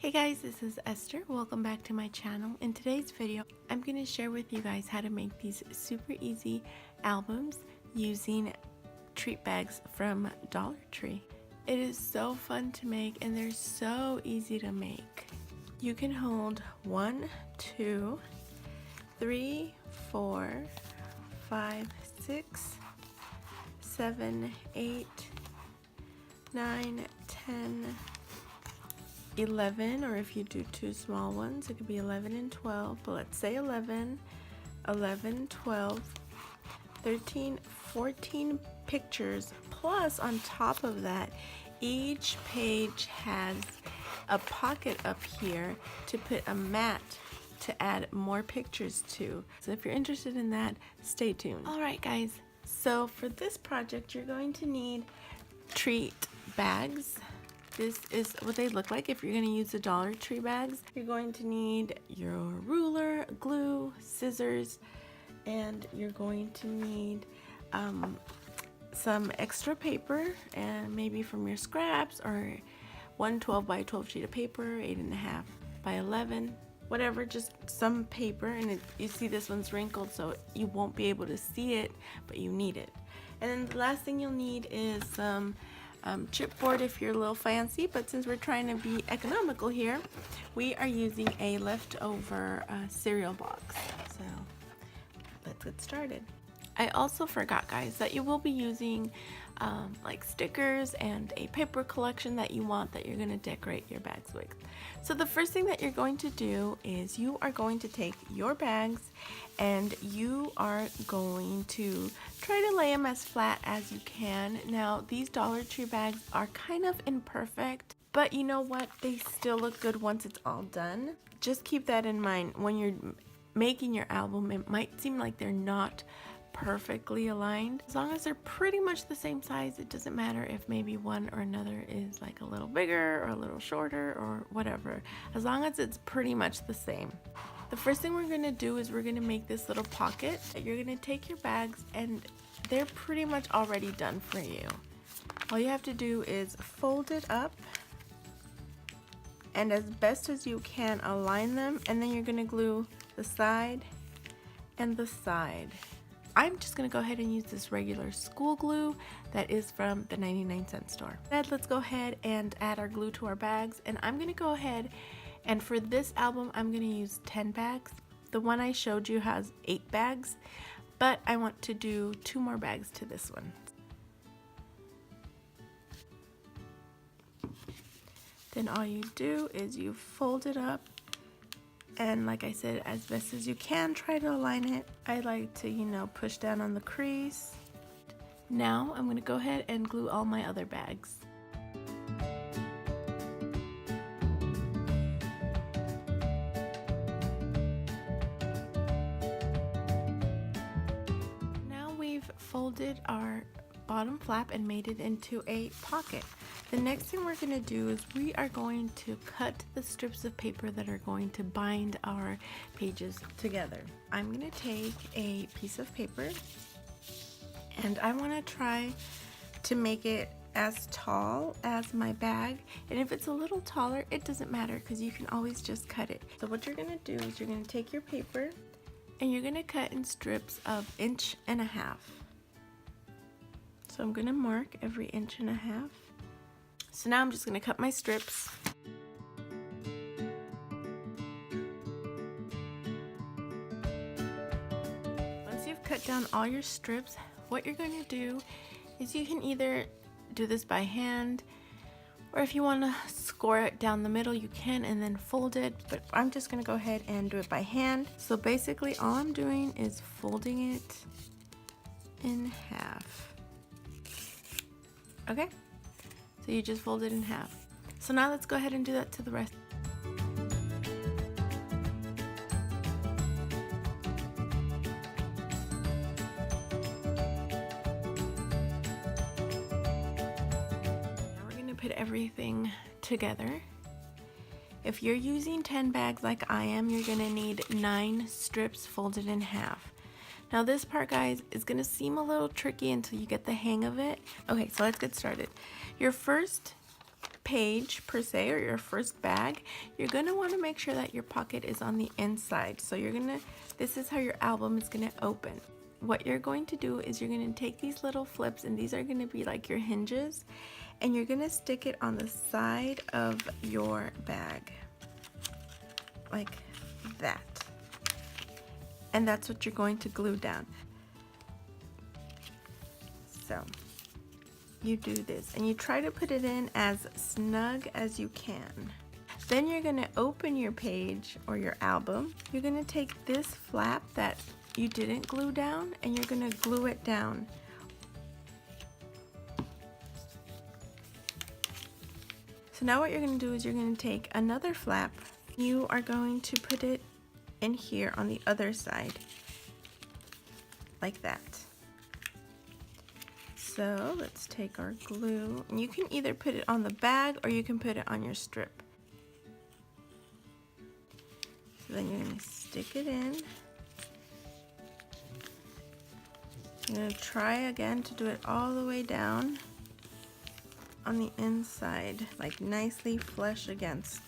Hey guys, this is Esther. Welcome back to my channel. In today's video, I'm going to share with you guys how to make these super easy albums using treat bags from Dollar Tree. It is so fun to make and they're so easy to make. You can hold 1, 2, 3, 4, 5, 6, 7, 8, 9, 10, 11, or if you do two small ones, it could be 11 and 12, but let's say 11, 12, 13, 14 pictures, plus on top of that, each page has a pocket up here to put a mat to add more pictures to. So if you're interested in that, stay tuned. Alright guys, so for this project, you're going to need treat bags. This is what they look like if you're going to use the Dollar Tree bags. You're going to need your ruler, glue, scissors, and you're going to need some extra paper, and maybe from your scraps, or 1 12 by 12 sheet of paper, 8.5 by 11, whatever, just some paper. And you see this one's wrinkled, so you won't be able to see it, but you need it. And then the last thing you'll need is some chipboard if you're a little fancy, but since we're trying to be economical here, we are using a leftover cereal box. So let's get started. I also forgot, guys, that you will be using like stickers and a paper collection that you want that you're going to decorate your bags with. So the first thing that you're going to do is you are going to take your bags and you are going to try to lay them as flat as you can. Now, these Dollar Tree bags are kind of imperfect, but you know what? They still look good once it's all done. Just keep that in mind when you're making your album. It might seem like they're not perfectly aligned. As long as they're pretty much the same size, it doesn't matter if maybe one or another is like a little bigger or a little shorter or whatever, as long as it's pretty much the same. The first thing we're going to do is we're going to make this little pocket. You're going to take your bags and they're pretty much already done for you. All you have to do is fold it up and as best as you can align them, and then you're going to glue the side and the side. I'm just going to go ahead and use this regular school glue that is from the 99-cent store. Let's go ahead and add our glue to our bags, and I'm going to go ahead and for this album I'm going to use 10 bags. The one I showed you has 8 bags, but I want to do 2 more bags to this one. Then all you do is you fold it up, and like I said, as best as you can, try to align it. I like to, push down on the crease. Now I'm going to go ahead and glue all my other bags. Now we've folded our bottom flap and made it into a pocket. The next thing we're going to do is we are going to cut the strips of paper that are going to bind our pages together. I'm going to take a piece of paper and I want to try to make it as tall as my bag, and if it's a little taller it doesn't matter because you can always just cut it. So what you're going to do is you're going to take your paper and you're going to cut in strips of 1.5 inches. So I'm going to mark every 1.5 inches. So now I'm just going to cut my strips. Once you've cut down all your strips, what you're going to do is you can either do this by hand, or if you want to score it down the middle you can and then fold it, but I'm just going to go ahead and do it by hand. So basically all I'm doing is folding it in half. Okay? So you just fold it in half. So now let's go ahead and do that to the rest. Now we're going to put everything together. If you're using 10 bags like I am, you're going to need 9 strips folded in half. Now this part, guys, is going to seem a little tricky until you get the hang of it. Okay, so let's get started. Your first page per se, or your first bag, you're gonna want to make sure that your pocket is on the inside. So this is how your album is gonna open. What you're going to do is you're gonna take these little flips, and these are gonna be like your hinges, and you're gonna stick it on the side of your bag, like that. And that's what you're going to glue down. So you do this, and you try to put it in as snug as you can. Then you're gonna open your page or your album. You're gonna take this flap that you didn't glue down, and you're gonna glue it down. So now what you're gonna do is you're gonna take another flap. You are going to put it in here on the other side, like that. So let's take our glue, and you can either put it on the bag or you can put it on your strip. So then you're gonna stick it in. You're gonna try again to do it all the way down on the inside, like nicely flush against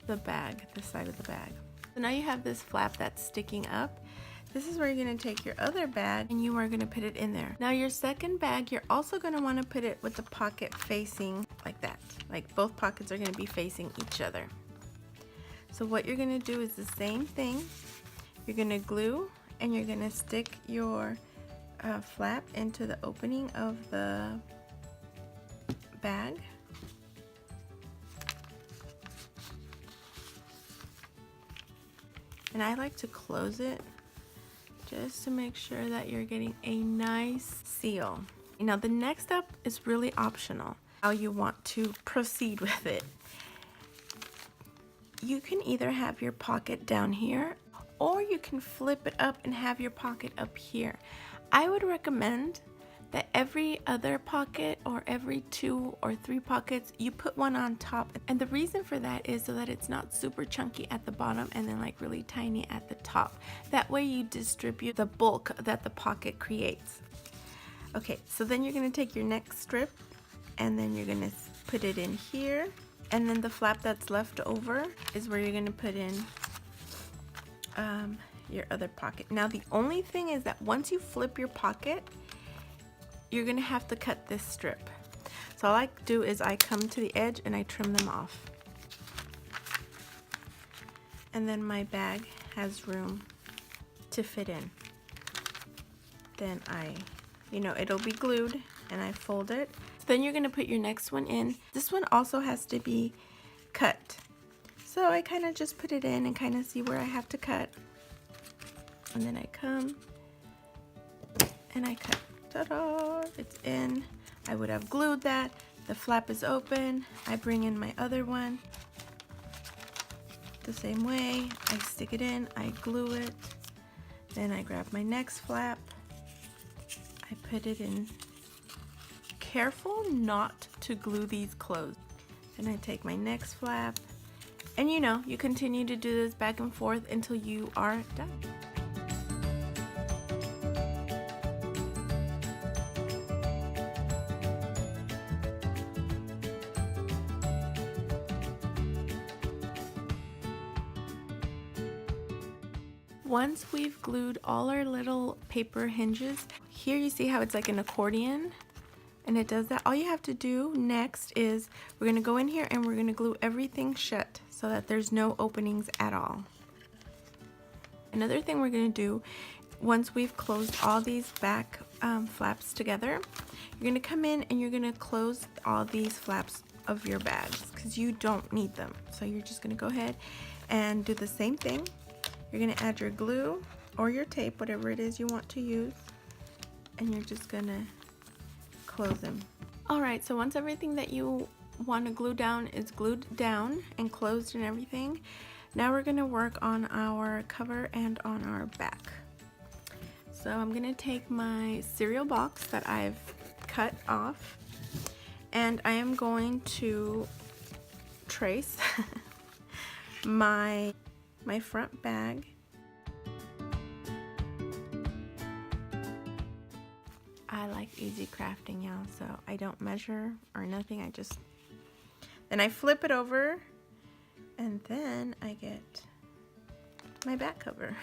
the bag, the side of the bag. So now you have this flap that's sticking up. This is where you're gonna take your other bag, and you are gonna put it in there. Now your second bag, you're also gonna wanna put it with the pocket facing like that. Like both pockets are gonna be facing each other. So what you're gonna do is the same thing. You're gonna glue, and you're gonna stick your flap into the opening of the bag. And I like to close it just to make sure that you're getting a nice seal. Now the next step is really optional, how you want to proceed with it. You can either have your pocket down here, or you can flip it up and have your pocket up here. I would recommend that every other pocket, or every 2 or 3 pockets, you put one on top. And the reason for that is so that it's not super chunky at the bottom and then like really tiny at the top. That way you distribute the bulk that the pocket creates. Okay, so then you're gonna take your next strip, and then you're gonna put it in here, and then the flap that's left over is where you're gonna put in your other pocket. Now the only thing is that once you flip your pocket, you're gonna have to cut this strip. So all I do is I come to the edge and I trim them off. And then my bag has room to fit in. Then it'll be glued, and I fold it. So then you're gonna put your next one in. This one also has to be cut. So I kind of just put it in and kind of see where I have to cut. And then I come and I cut. Ta-da! It's in. I would have glued that. The flap is open. I bring in my other one. The same way. I stick it in. I glue it. Then I grab my next flap. I put it in. Careful not to glue these closed. Then I take my next flap. And you continue to do this back and forth until you are done. Once we've glued all our little paper hinges, here you see how it's like an accordion, and it does that. All you have to do next is we're going to go in here and we're going to glue everything shut so that there's no openings at all. Another thing we're going to do, once we've closed all these back flaps together, you're going to come in and you're going to close all these flaps of your bags because you don't need them. So you're just going to go ahead and do the same thing. You're going to add your glue or your tape, whatever it is you want to use, and you're just going to close them. Alright, so once everything that you want to glue down is glued down and closed and everything, now we're going to work on our cover and on our back. So I'm going to take my cereal box that I've cut off, and I am going to trace my front bag. I like easy crafting, y'all, so I don't measure or nothing. I just Then I flip it over, and then I get my back cover.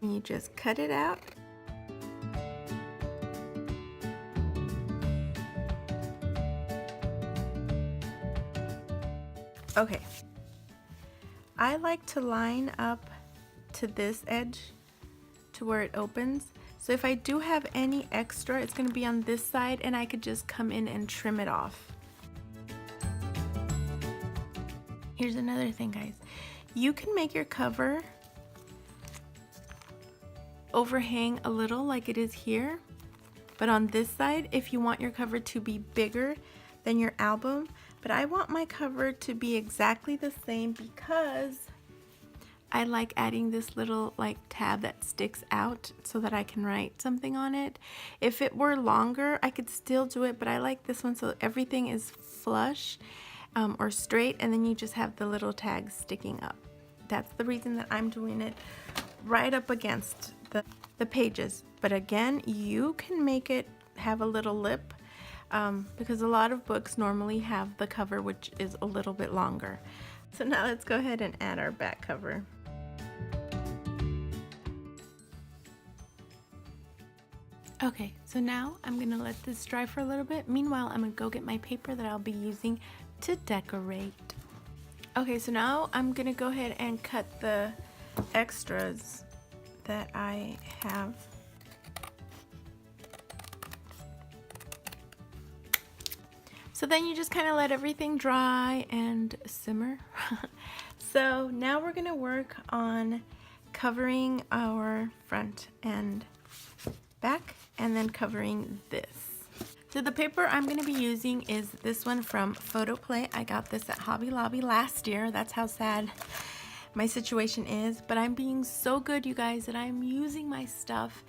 And you just cut it out. Okay, I like to line up to this edge to where it opens. So if I do have any extra, it's going to be on this side, and I could just come in and trim it off. Here's another thing, guys. You can make your cover overhang a little like it is here, but on this side, if you want your cover to be bigger than your album, but I want my cover to be exactly the same because I like adding this little like tab that sticks out so that I can write something on it. If it were longer, I could still do it, but I like this one so everything is flush or straight, and then you just have the little tags sticking up. That's the reason that I'm doing it right up against the pages. But again, you can make it have a little lip because a lot of books normally have the cover which is a little bit longer. So now let's go ahead and add our back cover. Okay, so now I'm gonna let this dry for a little bit. Meanwhile, I'm gonna go get my paper that I'll be using to decorate. Okay, so now I'm gonna go ahead and cut the extras that I have. So then you just kind of let everything dry and simmer. So now we're gonna work on covering our front and back, and then covering this. So the paper I'm going to be using is this one from Photo Play. I got this at Hobby Lobby last year. That's how sad my situation is. But I'm being so good, you guys, that I'm using my stuff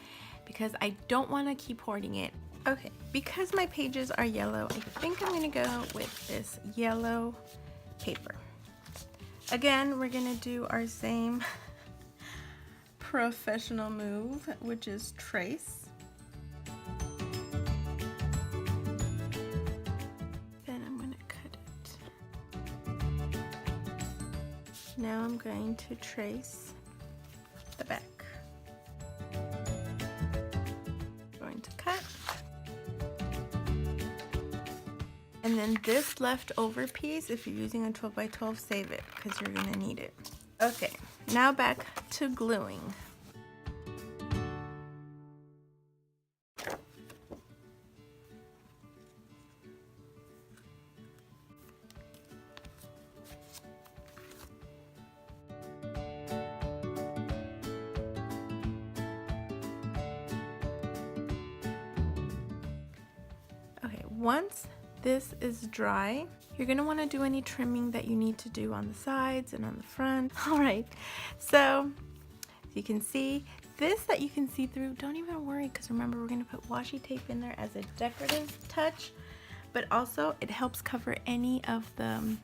because I don't want to keep hoarding it. Okay, because my pages are yellow, I think I'm going to go with this yellow paper. Again, we're going to do our same professional move, which is trace. Then I'm going to cut it. Now I'm going to trace the back. Going to cut. And then this leftover piece, if you're using a 12 by 12, save it because you're going to need it. Okay, now back to gluing. Okay, once this is dry, you're going to want to do any trimming that you need to do on the sides and on the front. All right, so you can see this that you can see through, don't even worry, because remember we're going to put washi tape in there as a decorative touch, but also it helps cover any of the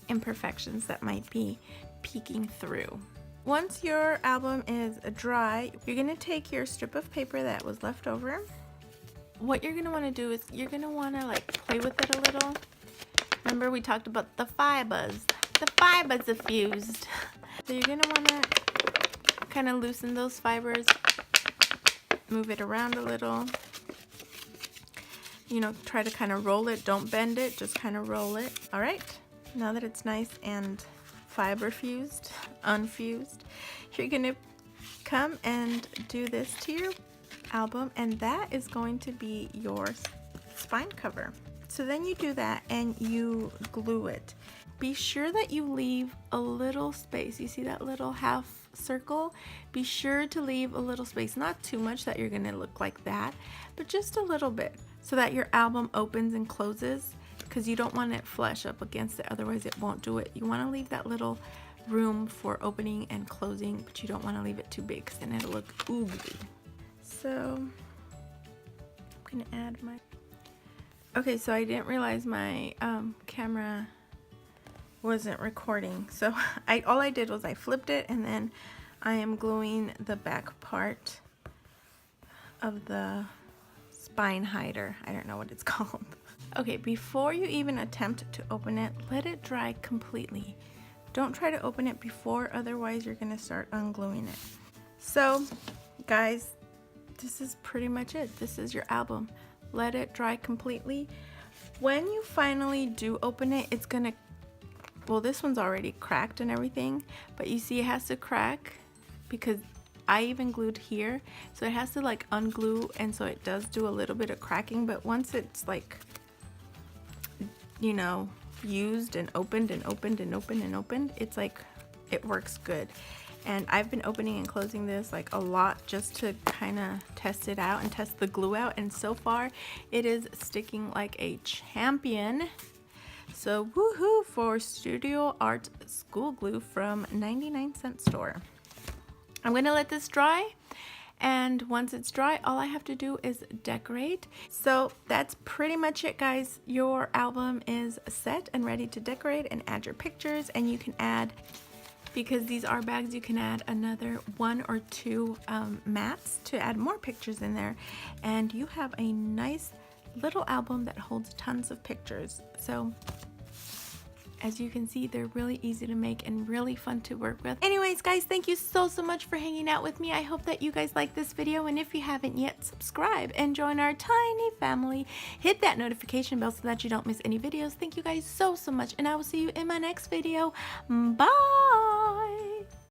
imperfections that might be peeking through. Once your album is dry, you're going to take your strip of paper that was left over. What you're going to want to do is you're going to want to like play with it a little. Remember we talked about the fibers are fused. So you're going to want to kind of loosen those fibers, move it around a little. You know, try to kind of roll it, don't bend it, just kind of roll it. All right, now that it's nice and fiber fused, unfused, you're going to come and do this to your album, and that is going to be your spine cover. So then you do that and you glue it. Be sure that you leave a little space. You see that little half circle? Be sure to leave a little space, not too much that you're going to look like that, but just a little bit so that your album opens and closes, because you don't want it flush up against it, otherwise it won't do it. You want to leave that little room for opening and closing, but you don't want to leave it too big because then it'll look oogly. So I'm gonna add my, okay, so I didn't realize my camera wasn't recording, so all I did was I flipped it, and then I am gluing the back part of the spine hider. I don't know what it's called. Okay, before you even attempt to open it, let it dry completely. Don't try to open it before, otherwise you're gonna start ungluing it. So, guys, this is pretty much it. This is your album. Let it dry completely. When you finally do open it, it's gonna, well, this one's already cracked and everything, but you see it has to crack because I even glued here, so it has to like unglue, and so it does do a little bit of cracking, but once it's like, you know, used and opened and opened and opened and opened, it's like, it works good. And I've been opening and closing this like a lot just to kind of test it out and test the glue out, and so far it is sticking like a champion. So woohoo for Studio Art School Glue from 99-cent store. I'm gonna let this dry, and once it's dry, all I have to do is decorate. So that's pretty much it, guys. Your album is set and ready to decorate and add your pictures, and you can add, because these are bags, you can add another 1 or 2 mats to add more pictures in there, and you have a nice little album that holds tons of pictures. So as you can see, they're really easy to make and really fun to work with. Anyways, guys, thank you so much for hanging out with me. I hope that you guys like this video, and if you haven't yet, subscribe and join our tiny family. Hit that notification bell so that you don't miss any videos. Thank you guys so much, and I will see you in my next video. Bye!